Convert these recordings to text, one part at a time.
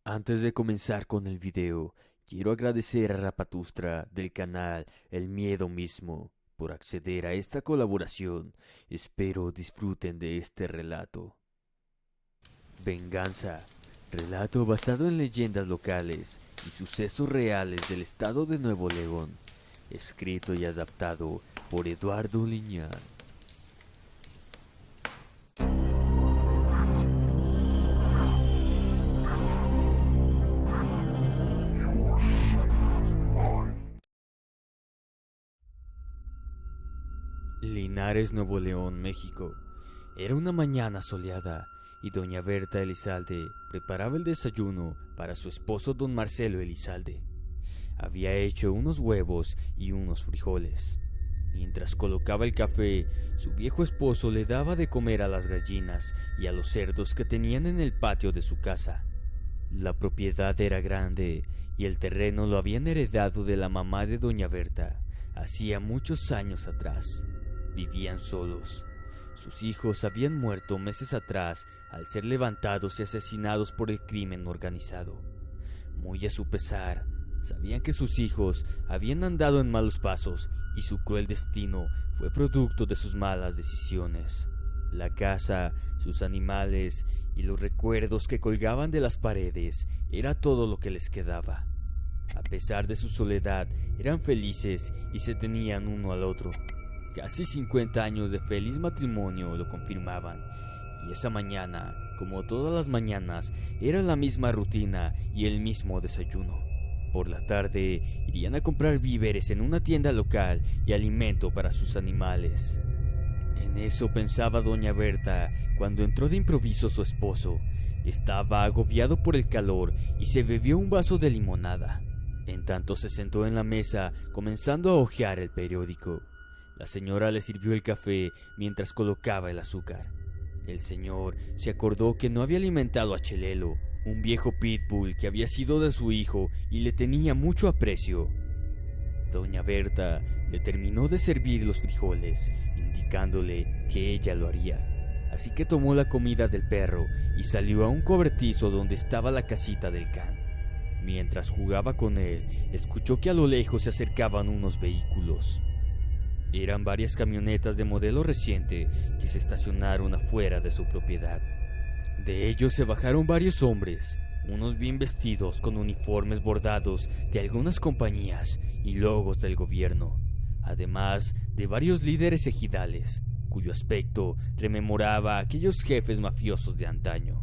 Antes de comenzar con el video, quiero agradecer a Rapatustra del canal El Miedo Mismo por acceder a esta colaboración. Espero disfruten de este relato. Venganza, relato basado en leyendas locales y sucesos reales del estado de Nuevo León, escrito y adaptado por Eduardo Liñán. Linares, Nuevo León, México. Era una mañana soleada y doña Berta Elizalde preparaba el desayuno para su esposo don Marcelo Elizalde. Había hecho unos huevos y unos frijoles. Mientras colocaba el café, su viejo esposo le daba de comer a las gallinas y a los cerdos que tenían en el patio de su casa. La propiedad era grande y el terreno lo habían heredado de la mamá de doña Berta hacía muchos años atrás. Vivían solos. Sus hijos habían muerto meses atrás al ser levantados y asesinados por el crimen organizado. Muy a su pesar, sabían que sus hijos habían andado en malos pasos y su cruel destino fue producto de sus malas decisiones. La casa, sus animales y los recuerdos que colgaban de las paredes era todo lo que les quedaba. A pesar de su soledad, eran felices y se tenían uno al otro. Casi 50 años de feliz matrimonio lo confirmaban, y esa mañana, como todas las mañanas, era la misma rutina y el mismo desayuno. Por la tarde, irían a comprar víveres en una tienda local y alimento para sus animales. En eso pensaba doña Berta cuando entró de improviso su esposo. Estaba agobiado por el calor y se bebió un vaso de limonada. En tanto se sentó en la mesa, comenzando a hojear el periódico. La señora le sirvió el café mientras colocaba el azúcar. El señor se acordó que no había alimentado a Chelelo, un viejo pitbull que había sido de su hijo y le tenía mucho aprecio. Doña Berta le terminó de servir los frijoles, indicándole que ella lo haría. Así que tomó la comida del perro y salió a un cobertizo donde estaba la casita del can. Mientras jugaba con él, escuchó que a lo lejos se acercaban unos vehículos. Eran varias camionetas de modelo reciente que se estacionaron afuera de su propiedad. De ellos se bajaron varios hombres, unos bien vestidos con uniformes bordados de algunas compañías y logos del gobierno, además de varios líderes ejidales, cuyo aspecto rememoraba a aquellos jefes mafiosos de antaño.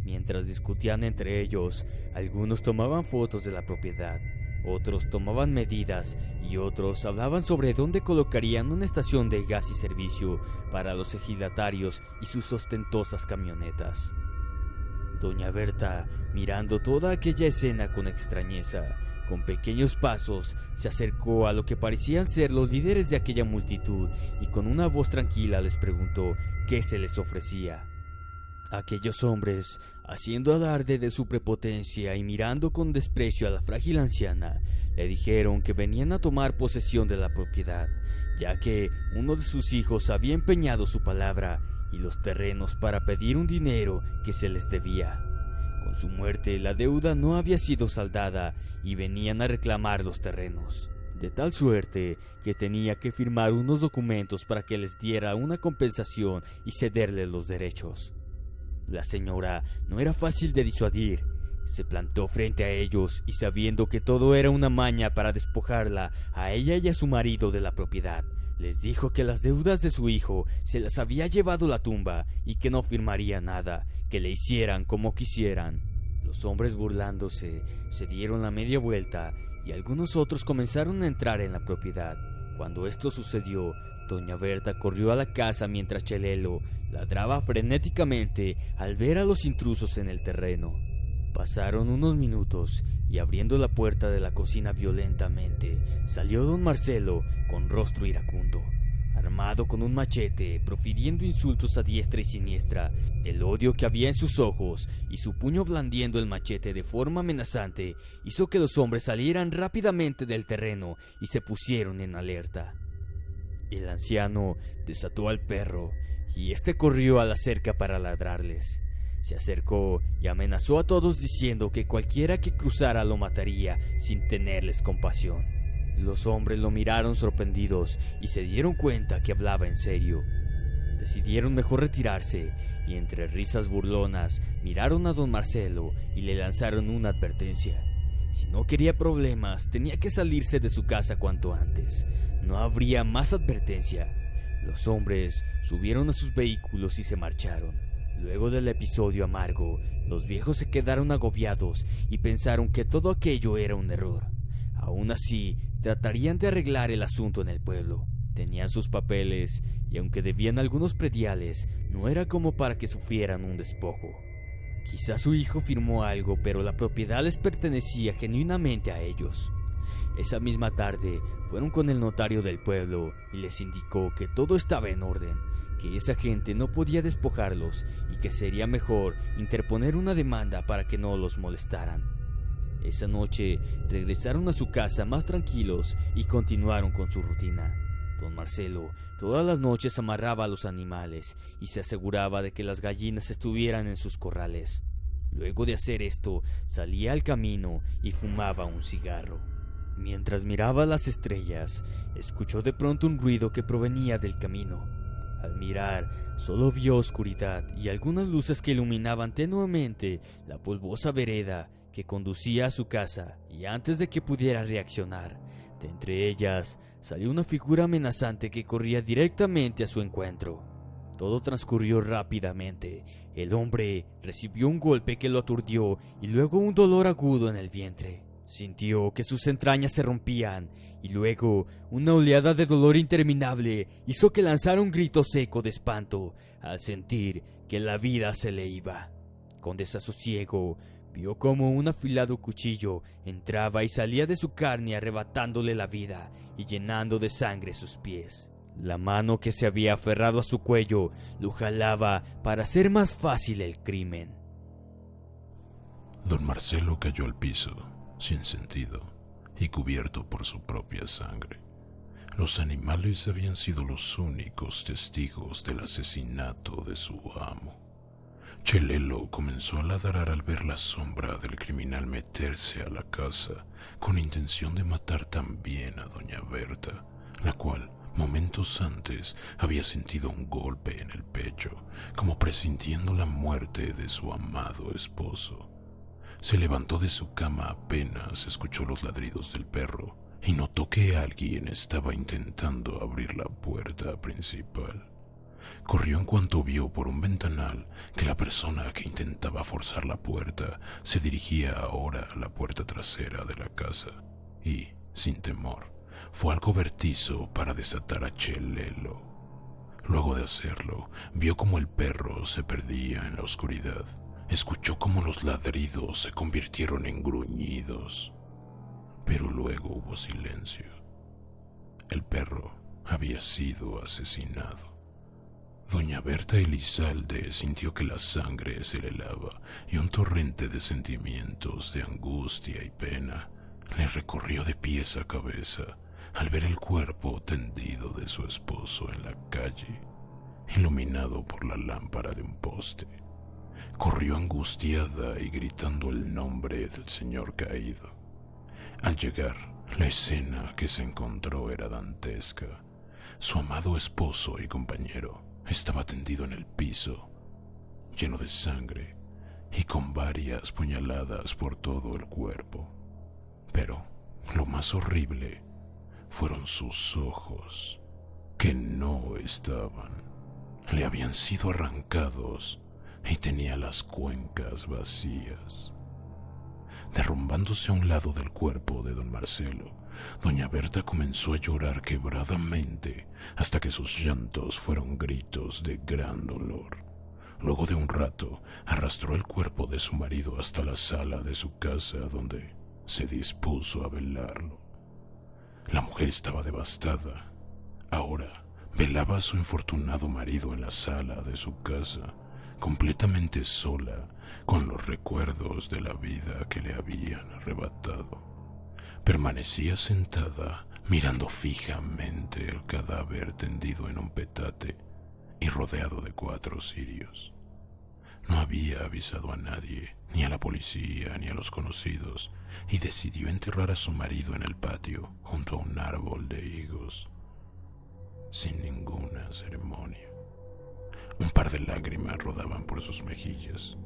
Mientras discutían entre ellos, algunos tomaban fotos de la propiedad, otros tomaban medidas y otros hablaban sobre dónde colocarían una estación de gas y servicio para los ejidatarios y sus ostentosas camionetas. Doña Berta, mirando toda aquella escena con extrañeza, con pequeños pasos, se acercó a lo que parecían ser los líderes de aquella multitud y con una voz tranquila les preguntó qué se les ofrecía. Aquellos hombres, haciendo alarde de su prepotencia y mirando con desprecio a la frágil anciana, le dijeron que venían a tomar posesión de la propiedad, ya que uno de sus hijos había empeñado su palabra y los terrenos para pedir un dinero que se les debía. Con su muerte, la deuda no había sido saldada y venían a reclamar los terrenos, de tal suerte que tenía que firmar unos documentos para que les diera una compensación y cederle los derechos. La señora no era fácil de disuadir. Se plantó frente a ellos y sabiendo que todo era una maña para despojarla a ella y a su marido de la propiedad, les dijo que las deudas de su hijo se las había llevado la tumba y que no firmaría nada, que le hicieran como quisieran. Los hombres, burlándose, se dieron la media vuelta y algunos otros comenzaron a entrar en la propiedad. Cuando esto sucedió, doña Berta corrió a la casa mientras Chelelo ladraba frenéticamente al ver a los intrusos en el terreno. Pasaron unos minutos y abriendo la puerta de la cocina violentamente, salió don Marcelo con rostro iracundo, armado con un machete, profiriendo insultos a diestra y siniestra. El odio que había en sus ojos y su puño blandiendo el machete de forma amenazante hizo que los hombres salieran rápidamente del terreno y se pusieron en alerta. El anciano desató al perro y este corrió a la cerca para ladrarles. Se acercó y amenazó a todos diciendo que cualquiera que cruzara lo mataría sin tenerles compasión. Los hombres lo miraron sorprendidos y se dieron cuenta que hablaba en serio. Decidieron mejor retirarse y entre risas burlonas miraron a don Marcelo y le lanzaron una advertencia. Si no quería problemas, tenía que salirse de su casa cuanto antes. No habría más advertencia. Los hombres subieron a sus vehículos y se marcharon. Luego del episodio amargo, los viejos se quedaron agobiados y pensaron que todo aquello era un error. Aún así, tratarían de arreglar el asunto en el pueblo. Tenían sus papeles y aunque debían algunos prediales, no era como para que sufrieran un despojo. Quizás su hijo firmó algo, pero la propiedad les pertenecía genuinamente a ellos. Esa misma tarde fueron con el notario del pueblo y les indicó que todo estaba en orden, que esa gente no podía despojarlos y que sería mejor interponer una demanda para que no los molestaran. Esa noche regresaron a su casa más tranquilos y continuaron con su rutina. Don Marcelo todas las noches amarraba a los animales y se aseguraba de que las gallinas estuvieran en sus corrales. Luego de hacer esto, salía al camino y fumaba un cigarro. Mientras miraba las estrellas, escuchó de pronto un ruido que provenía del camino. Al mirar, solo vio oscuridad y algunas luces que iluminaban tenuemente la polvosa vereda que conducía a su casa, y antes de que pudiera reaccionar, de entre ellas salió una figura amenazante que corría directamente a su encuentro. Todo transcurrió rápidamente. El hombre recibió un golpe que lo aturdió y luego un dolor agudo en el vientre. Sintió que sus entrañas se rompían y luego una oleada de dolor interminable hizo que lanzara un grito seco de espanto al sentir que la vida se le iba. Con desasosiego vio como un afilado cuchillo entraba y salía de su carne arrebatándole la vida y llenando de sangre sus pies. La mano que se había aferrado a su cuello lo jalaba para hacer más fácil el crimen. Don Marcelo cayó al piso, sin sentido, y cubierto por su propia sangre. Los animales habían sido los únicos testigos del asesinato de su amo. Chelelo comenzó a ladrar al ver la sombra del criminal meterse a la casa con intención de matar también a doña Berta, la cual, momentos antes, había sentido un golpe en el pecho, como presintiendo la muerte de su amado esposo. Se levantó de su cama apenas escuchó los ladridos del perro y notó que alguien estaba intentando abrir la puerta principal. Corrió en cuanto vio por un ventanal que la persona que intentaba forzar la puerta se dirigía ahora a la puerta trasera de la casa y, sin temor, fue al cobertizo para desatar a Chelelo. Luego de hacerlo, vio como el perro se perdía en la oscuridad. Escuchó cómo los ladridos se convirtieron en gruñidos, pero luego hubo silencio. El perro había sido asesinado. Doña Berta Elizalde sintió que la sangre se le helaba y un torrente de sentimientos de angustia y pena le recorrió de pies a cabeza al ver el cuerpo tendido de su esposo en la calle, iluminado por la lámpara de un poste. Corrió angustiada y gritando el nombre del señor caído. Al llegar, la escena que se encontró era dantesca. Su amado esposo y compañero estaba tendido en el piso, lleno de sangre y con varias puñaladas por todo el cuerpo. Pero lo más horrible fueron sus ojos, que no estaban. Le habían sido arrancados y tenía las cuencas vacías. Derrumbándose a un lado del cuerpo de don Marcelo, doña Berta comenzó a llorar quebradamente hasta que sus llantos fueron gritos de gran dolor. Luego de un rato, arrastró el cuerpo de su marido hasta la sala de su casa donde se dispuso a velarlo. La mujer estaba devastada. Ahora velaba a su infortunado marido en la sala de su casa, completamente sola, con los recuerdos de la vida que le habían arrebatado. Permanecía sentada, mirando fijamente el cadáver tendido en un petate y rodeado de 4 cirios. No había avisado a nadie, ni a la policía, ni a los conocidos, y decidió enterrar a su marido en el patio, junto a un árbol de higos, sin ninguna ceremonia. Un par de lágrimas rodaban por sus mejillas.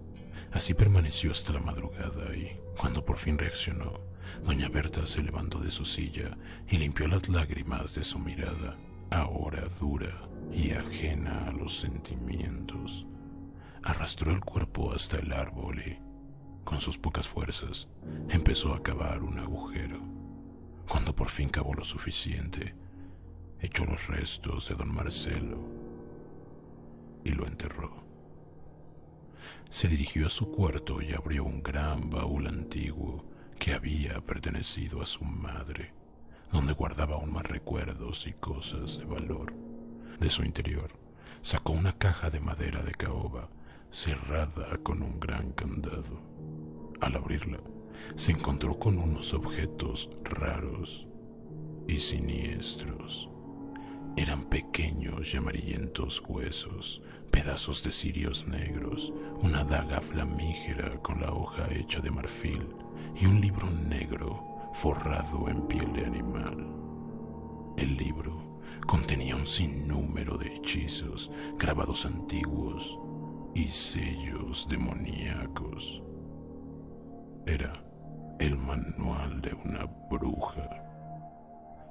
Así permaneció hasta la madrugada y, cuando por fin reaccionó, doña Berta se levantó de su silla y limpió las lágrimas de su mirada, ahora dura y ajena a los sentimientos. Arrastró el cuerpo hasta el árbol y, con sus pocas fuerzas, empezó a cavar un agujero. Cuando por fin cavó lo suficiente, echó los restos de don Marcelo y lo enterró. Se dirigió a su cuarto y abrió un gran baúl antiguo que había pertenecido a su madre, donde guardaba aún más recuerdos y cosas de valor. De su interior, sacó una caja de madera de caoba cerrada con un gran candado. Al abrirla, se encontró con unos objetos raros y siniestros. Eran pequeños y amarillentos huesos, pedazos de cirios negros, una daga flamígera con la hoja hecha de marfil y un libro negro forrado en piel de animal. El libro contenía un sinnúmero de hechizos, grabados antiguos y sellos demoníacos. Era el manual de una bruja.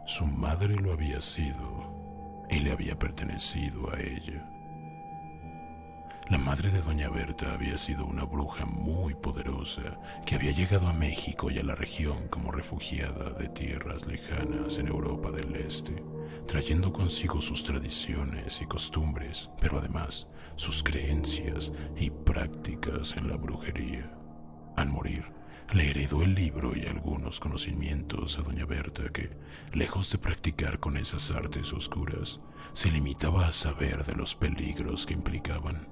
Su madre lo había sido y le había pertenecido a ella. La madre de doña Berta había sido una bruja muy poderosa que había llegado a México y a la región como refugiada de tierras lejanas en Europa del Este, trayendo consigo sus tradiciones y costumbres, pero además sus creencias y prácticas en la brujería. Al morir, le heredó el libro y algunos conocimientos a doña Berta que, lejos de practicar con esas artes oscuras, se limitaba a saber de los peligros que implicaban,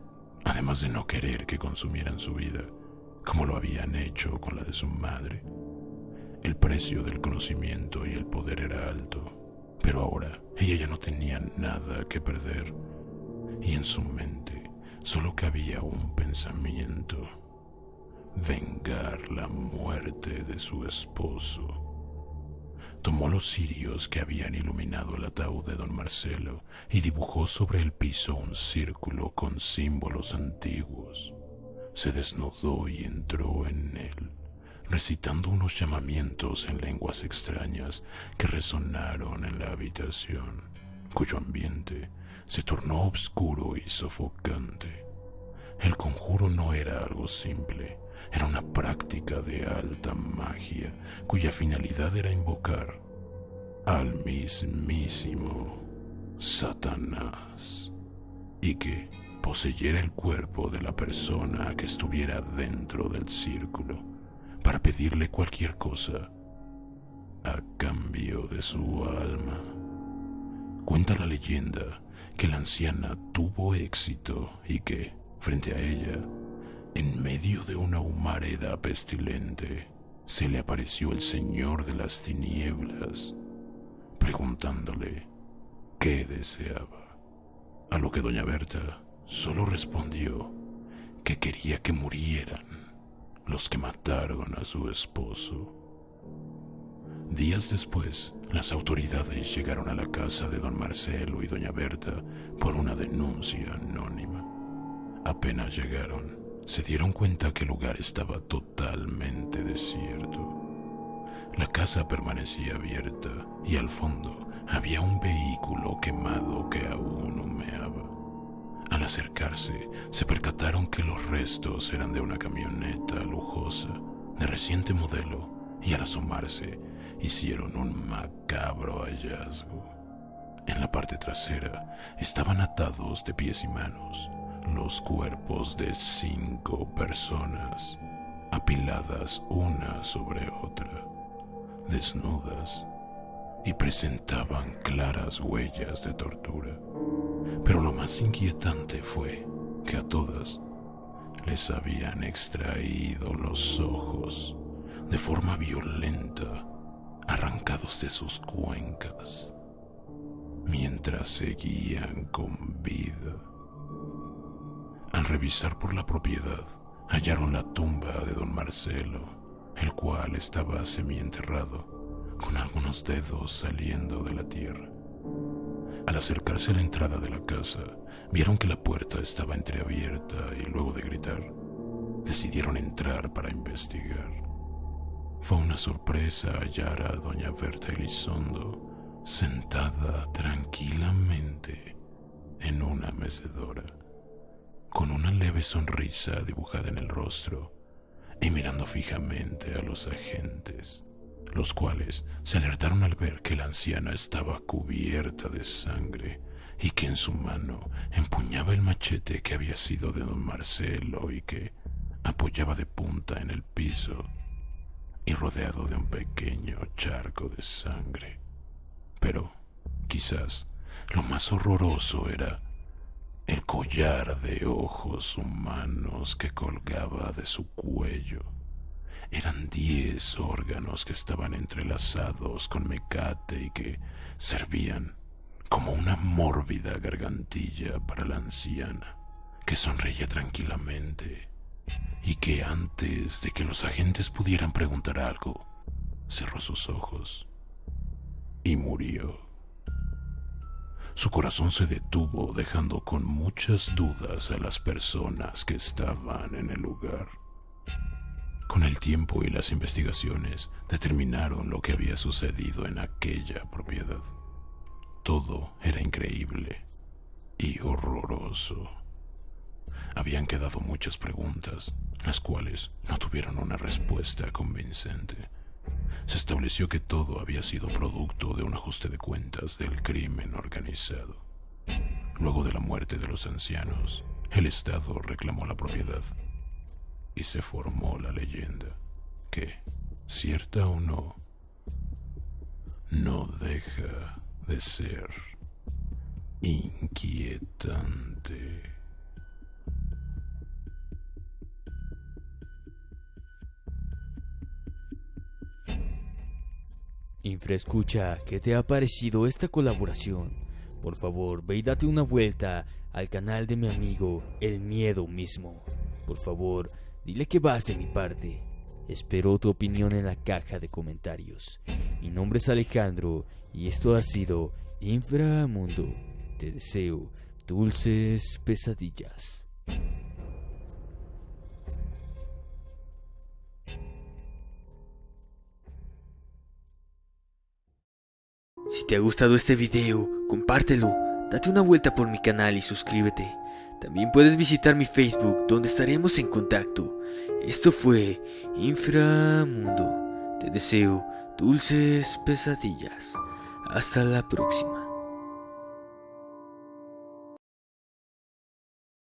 además de no querer que consumieran su vida, como lo habían hecho con la de su madre. El precio del conocimiento y el poder era alto, pero ahora ella ya no tenía nada que perder, y en su mente solo cabía un pensamiento: vengar la muerte de su esposo. Tomó los cirios que habían iluminado el ataúd de don Marcelo y dibujó sobre el piso un círculo con símbolos antiguos. Se desnudó y entró en él, recitando unos llamamientos en lenguas extrañas que resonaron en la habitación, cuyo ambiente se tornó oscuro y sofocante. El conjuro no era algo simple. Era una práctica de alta magia cuya finalidad era invocar al mismísimo Satanás y que poseyera el cuerpo de la persona que estuviera dentro del círculo para pedirle cualquier cosa a cambio de su alma. Cuenta la leyenda que la anciana tuvo éxito y que, frente a ella, en medio de una humareda pestilente, se le apareció el señor de las tinieblas, preguntándole qué deseaba. A lo que doña Berta solo respondió que quería que murieran los que mataron a su esposo. Días después, las autoridades llegaron a la casa de don Marcelo y doña Berta por una denuncia anónima. Apenas llegaron, se dieron cuenta que el lugar estaba totalmente desierto. La casa permanecía abierta y al fondo había un vehículo quemado que aún humeaba. Al acercarse, se percataron que los restos eran de una camioneta lujosa, de reciente modelo, y al asomarse, hicieron un macabro hallazgo. En la parte trasera estaban atados de pies y manos los cuerpos de 5 personas, apiladas una sobre otra, desnudas, y presentaban claras huellas de tortura. Pero lo más inquietante fue que a todas les habían extraído los ojos de forma violenta, arrancados de sus cuencas, mientras seguían con vida. Al revisar por la propiedad, hallaron la tumba de don Marcelo, el cual estaba semienterrado, con algunos dedos saliendo de la tierra. Al acercarse a la entrada de la casa, vieron que la puerta estaba entreabierta y luego de gritar, decidieron entrar para investigar. Fue una sorpresa hallar a doña Berta Elizondo sentada tranquilamente en una mecedora, con una leve sonrisa dibujada en el rostro y mirando fijamente a los agentes, los cuales se alertaron al ver que la anciana estaba cubierta de sangre y que en su mano empuñaba el machete que había sido de don Marcelo y que apoyaba de punta en el piso y rodeado de un pequeño charco de sangre. Pero quizás lo más horroroso era el collar de ojos humanos que colgaba de su cuello. Eran 10 órganos que estaban entrelazados con mecate y que servían como una mórbida gargantilla para la anciana, que sonreía tranquilamente y que antes de que los agentes pudieran preguntar algo, cerró sus ojos y murió. Su corazón se detuvo, dejando con muchas dudas a las personas que estaban en el lugar. Con el tiempo y las investigaciones determinaron lo que había sucedido en aquella propiedad. Todo era increíble y horroroso. Habían quedado muchas preguntas, las cuales no tuvieron una respuesta convincente. Se estableció que todo había sido producto de un ajuste de cuentas del crimen organizado. Luego de la muerte de los ancianos, el Estado reclamó la propiedad y se formó la leyenda que, cierta o no, no deja de ser inquietante. Infraescucha, ¿qué te ha parecido esta colaboración? Por favor, ve y date una vuelta al canal de mi amigo El Miedo mismo. Por favor, dile que vas de mi parte. Espero tu opinión en la caja de comentarios. Mi nombre es Alejandro y esto ha sido Inframundo. Te deseo dulces pesadillas. Si te ha gustado este video, compártelo, date una vuelta por mi canal y suscríbete. También puedes visitar mi Facebook, donde estaremos en contacto. Esto fue Inframundo. Te deseo dulces pesadillas. Hasta la próxima.